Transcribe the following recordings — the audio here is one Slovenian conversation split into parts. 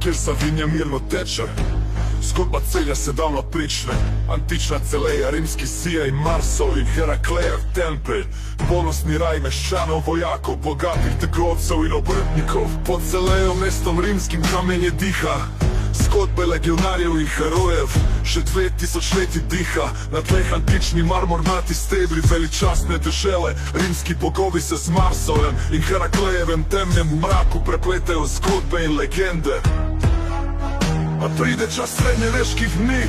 kjer Savinja mirno teče. Zgodba Celja se davno prične, antična Celeja, rimski Sija in Marsov in Heraklejev tempelj. Ponosni raj meščanov, vojakov, bogatih trgovcev in obrtnikov. Pod Celejom mestom rimskim kamenje diha, zgodbe legionarjev in herojev. Še 2000 leti diha, na tleh antični marmornati stebri veličastne dežele. Rimski bogovi se z Marsovem in Heraklejevem temnem mraku prepletajo zgodbe in legende. A pride čas srednjeveških dni,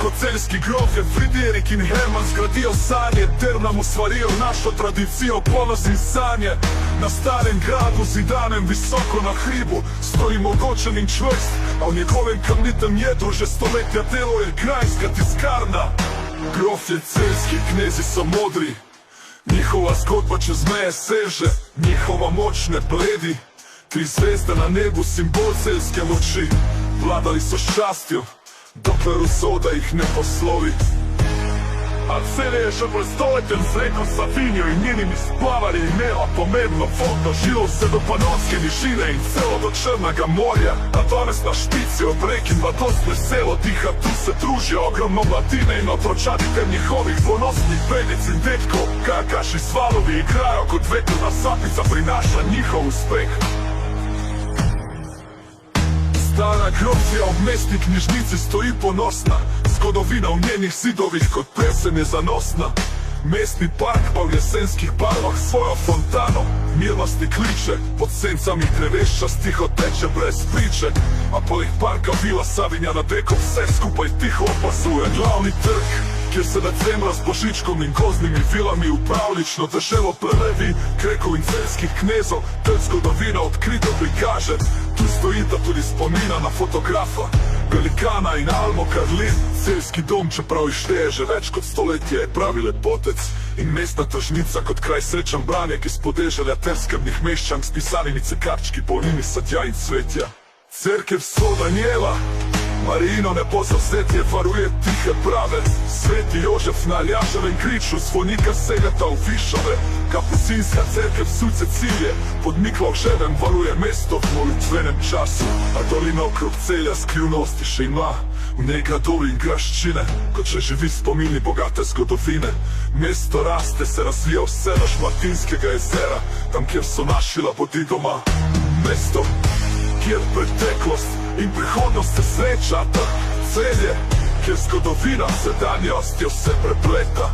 ko celjski grofe Friderik in Herman zgradijo sanje ter nam ustvarijo našo tradicijo, ponos in sanje. Na starem gradu, zidanem visoko na hribu, stoji mogočen in čvrst, a v njegovem kamnitem jedru že stoletja deluje grajska tiskarna. Grofje celjski knezi so modri, njihova zgodba čez meje seže, njihova moč ne bledi. 3 zvezde na nebu, simbol celjske moči. Vladali so s častjo, dokler usoda jih ne poslovi. A Celje je še pred stoletjem z reko Savinjo in njenimi splavali imela pomembno vodno žilo vse do Panonske nižine in celo do Črnega morja. A danes na špici od rek in mladost veselo diha, tu se družijo ogromno mladine in otročadi ter njihovih ponosnih predic in detkov. Kajakaši svalovi igrajo kot vetrna sapica prinaša njihov uspeh. Stara grofja ob mestni knjižnici stoji ponosna, zgodovina v njenih zidovih kot pesem je zanosna. Mestni park pa v jesenskih barvah svojo fontano mirnosti kliče, pod sencami drevešča tiho teče brez priče. A poleg parka vila Savinja nad reko vse skupaj tiho opazuje glavni trg, kjer se decembra s božičkom in gozdnimi vilami v pravlično deželo prelevi Grekov in celjskih knezov ter zgodovina odkrito prikaže. Tu stojita tudi spomina na fotografa Velikana in Almo Karlin. Celjski dom, čeprav išteje že več kot stoletje, je pravi lepotec in mestna tržnica kot kraj srečan branje, ki spodeželja ter skrbnih meščank s pisanimi cekarčki polnimi sadja in cvetja. Cerkev Sv. Danijela, Marijino nebo zavzetje varuje tihe brave. Sveti Jožef na Aljaževem kriču zvonika segata v višave. Kapucinska cerkev Sv. Cecilije pod Miklavževem varuje mesto v molitvenem času. A dolina okrog Celja skrivnosti še ima, v njej gradovi in graščine, kot še živi spomini bogate zgodovine. Mesto raste, se razvija vse do Šmartinskega jezera, tam kjer so naši labodi doma. Mesto, kjer preteklost in prihodnost se srečata. Celje, kjer zgodovina sedanjostjo se prepleta.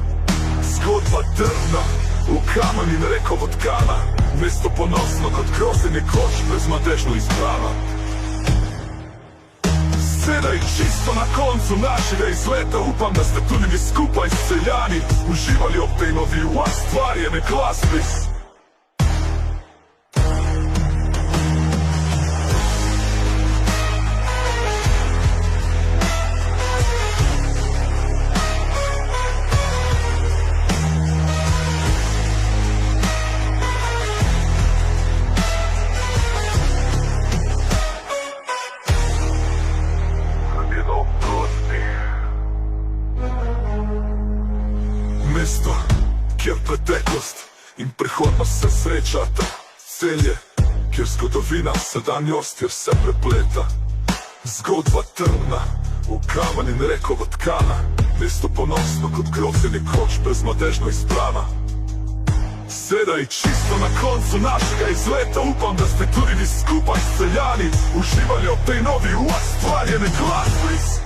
Zgodba trdna, v kamen in reko vodkana, mesto ponosno kot grozeni koč brezmadežno izbrana. Sedaj čisto na koncu našega izleta, upam, da ste tudi vi skupaj s Celjani uživali ob tej novi ustvarjene glasbi. Mesto, kjer preteklost in prihodnost se srečata. Celje, kjer zgodovina sedanjostjo se prepleta. Zgodba trdna, v kamen in reko vodkana, mesto ponosno kot grozeni koč brezmadežno izbrana. Sedaj čisto na koncu našega izleta, upam, da ste tudi vi skupaj s Celjani uživali ob tej novi ustvarjeni glasbi.